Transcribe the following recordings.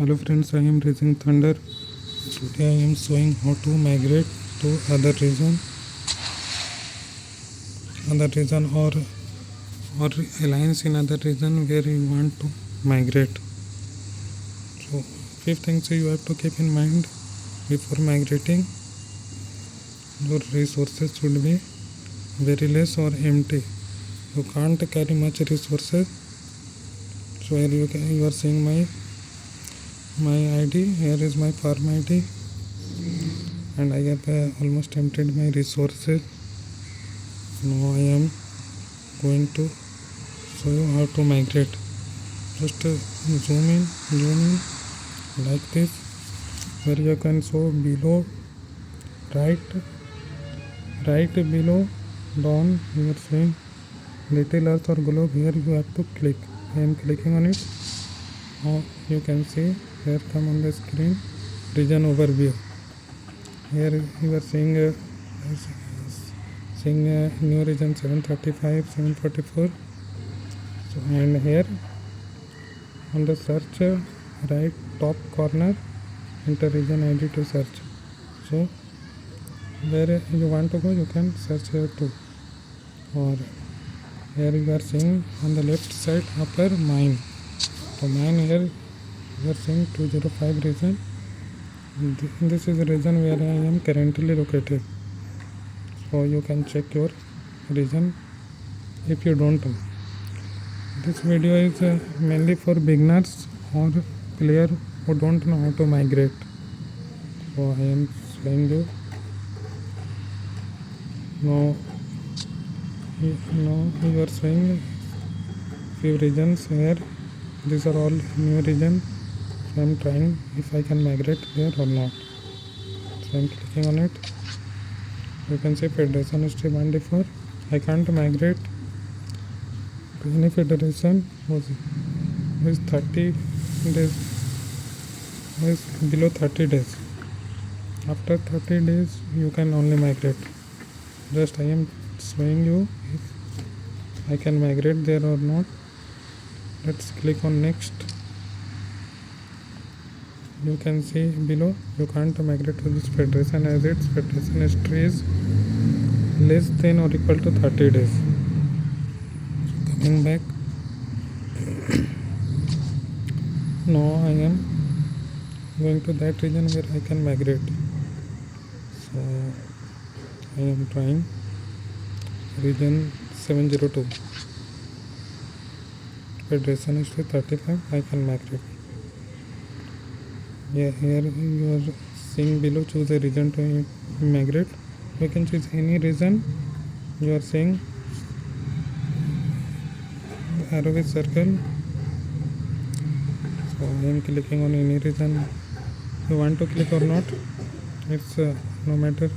Hello friends, I am Raising Thunder. Today I am showing how to migrate to other region or alliance in other region where you want to migrate. So 5 things you have to keep in mind before migrating. Your resources should be very less or empty. You can't carry much resources. So here you are seeing my ID. Here is my farm ID, and I have almost emptied my resources. Now I am going to show you how to migrate. Just zoom in like this, where you can show below, right below, down. You are seeing little earth or globe. Here you have to click. I am clicking on it. Now you can see here come on the screen region overview. Here you are seeing new region 735, 744. So and here on the search right top corner, enter region ID to search. So where you want to go, you can search here too. Or here you are seeing on the left side upper mine. So mine here you are seeing 205 region. This is the region where I am currently located. So you can check your region if you don't know. This video is mainly for beginners or player who don't know how to migrate. So I am showing you. Now you are showing few regions here. These are all new regions. So I am trying if I can migrate there or not. So I am clicking on it. You can see federation history 1D4. I can't migrate to any federation is 30 days, is below 30 days. After 30 days you can only migrate. Just I am showing you if I can migrate there or not. Let's click on next. You can see below you can't migrate to this federation as its federation history is less than or equal to 30 days. So coming back, now I am going to that region where I can migrate. So I am trying region 702, federation history 35. I can migrate. Yeah, here you are seeing below choose a region to migrate. You can choose any region. You are seeing arrow with circle. So I am clicking on any region you want to click or not. It's no matter,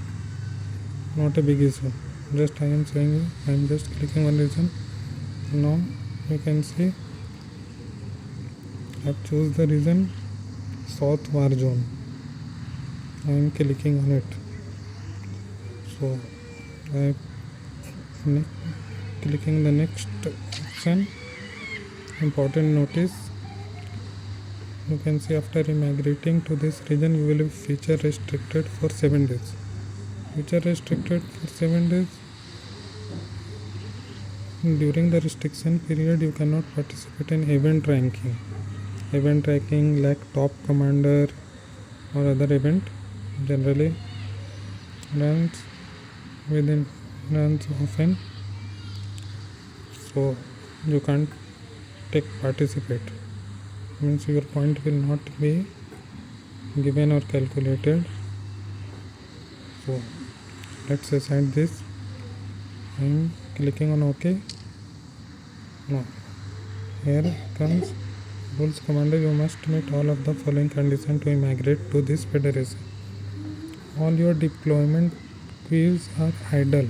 not a big issue. Just I am showing you. I am just clicking on region. Now you can see I have choose the region South War Zone. I am clicking on it. So I am clicking the next option. Important notice. You can see after migrating to this region you will be feature restricted for 7 days. Feature restricted for 7 days. During the restriction period you cannot participate in event ranking. Event tracking like top commander or other event generally runs often, so you can't participate. Means your point will not be given or calculated. So let's assign this. I am clicking on OK. Now here comes rules commander. You must meet all of the following conditions to migrate to this federation. All your deployment queues are idle.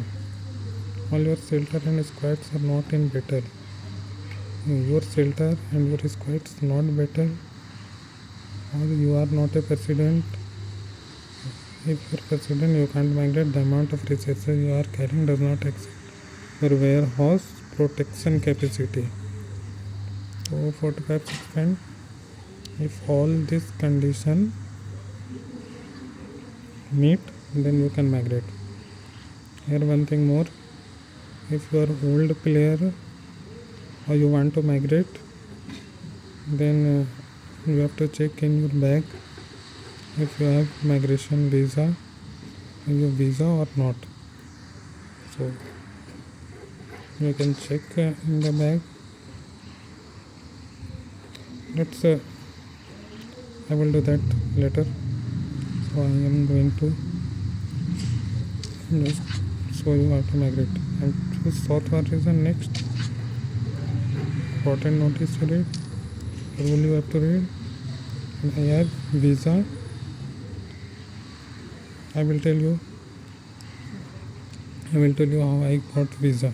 All your shelter and squads are not in battle. Your shelter and your squads not battle, or you are not a president. If you are president, you can't migrate. The amount of resources you are carrying does not exceed your warehouse protection capacity. So 45 suspend. If all this condition meet, then you can migrate. Here one thing more, if you are old player or you want to migrate, then you have to check in your bag if you have migration visa, or not. So you can check in the bag. Let's I will do that later. So I am going to just show you how to migrate. And choose software region next. Important notice to read. Rule you have to read. And I have visa. I will tell you how I got visa.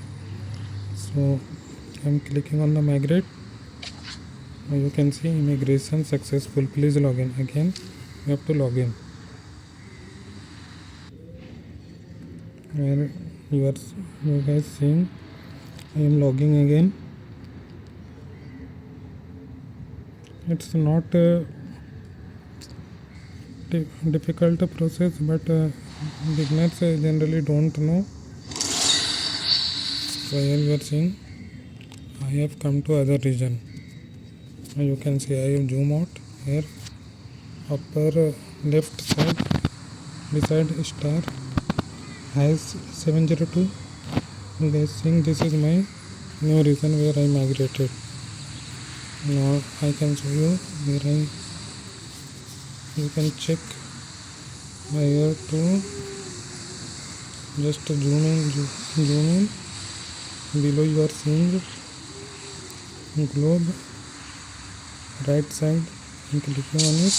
So I am clicking on the migrate. Now you can see immigration successful. Please log in. Again you have to log in. Where you guys seeing I am logging again. It's not a difficult process, but beginners generally don't know. So here you are seeing I have come to other region. Now you can see I have zoom out. Here upper left side beside star has 702. You guys seeing this is my new region where I migrated. Now I can show you where you can check here to just zoom in. Below you are seeing globe, right side you clicking on it,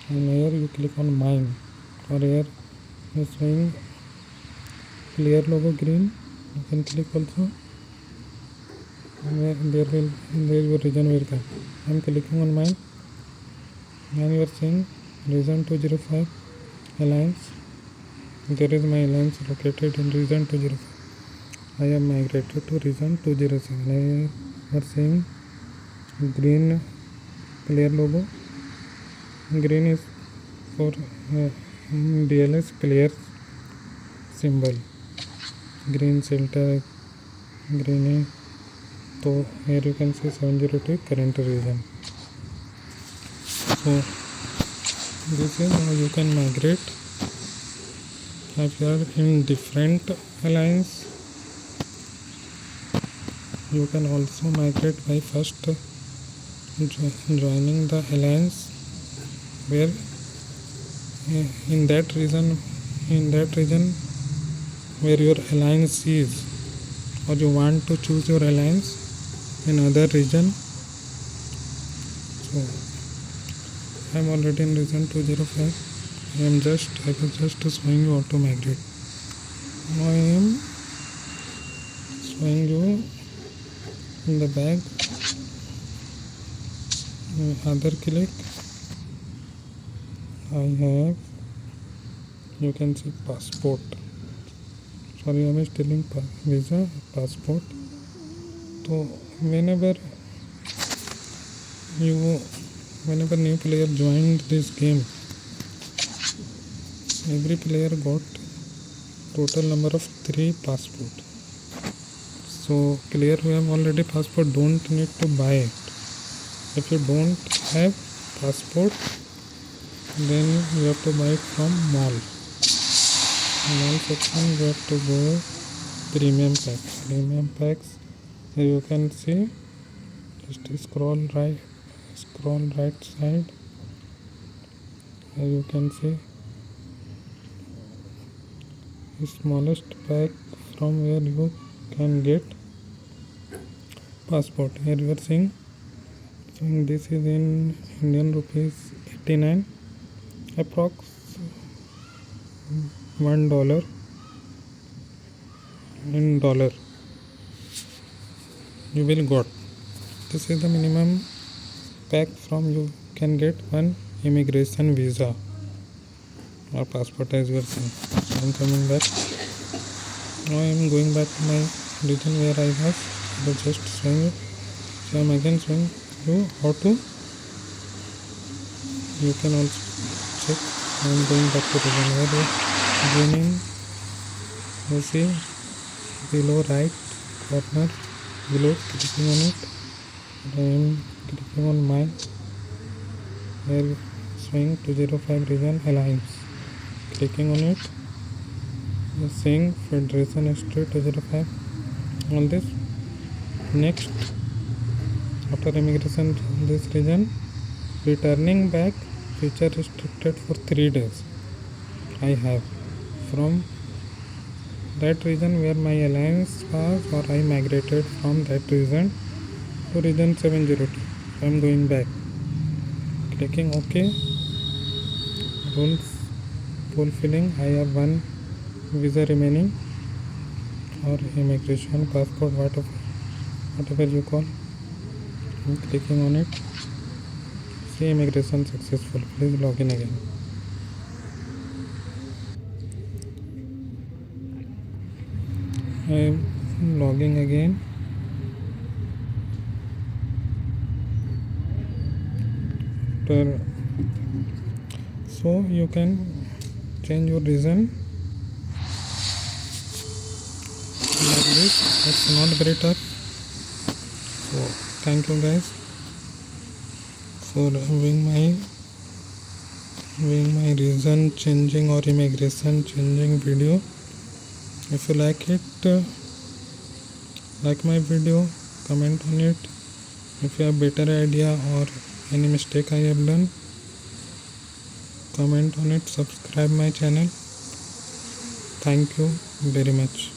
and here you click on mine, or here you are showing player logo green. You can click also, and there is your region where come. I am clicking on mine, and you are seeing region 205 alliance. There is my alliance located in region 205. I am migrated to region 207. I are seeing green player logo. Green is for DLS player symbol. Green shelter, green. So here you can see 702 current region. So this is how you can migrate. If you are in different alliance, you can also migrate by first joining the alliance where in that region where your alliance is, or you want to choose your alliance in other region. So I am already in region 205. I was just showing you how to migrate. Now I am showing you in the bag. Other click, I have, you can see passport. Sorry, I am stealing visa, passport. So whenever new player joined this game, every player got total number of 3 passport. So player who have already passport don't need to buy it. If you don't have passport, then you have to buy it from mall. Mall section you have to go premium packs. Here you can see, just scroll right side. Here you can see the smallest pack from where you can get passport. Here you are seeing this is in Indian rupees 89, approx $1 in dollar you will got. This is the minimum pack from you can get one immigration visa or passport, as you are seeing. So I am coming back. Now I am going back to my region where I was just showing you. So I am again showing you how to you can also check. I am going back to region where you zoom in, you see below right corner, below, clicking on it. I am clicking on mine where swing 205 region alliance, clicking on it, saying Federation History 205, all this. Next, after immigration this region, returning back feature restricted for 3 days. I have from that region where my alliance was, or I migrated from that region to region 702. I am going back, clicking OK. Rules fulfilling. I have one visa remaining, or immigration, passport, whatever you call. I'm clicking on it. See, immigration successful. Please log in again. I am logging again. So you can change your region like this. It's not very tough. So thank you guys for viewing my region changing or immigration changing video. If you like it, like my video, comment on it. If you have better idea or any mistake I have done, comment on it. Subscribe my channel. Thank you very much.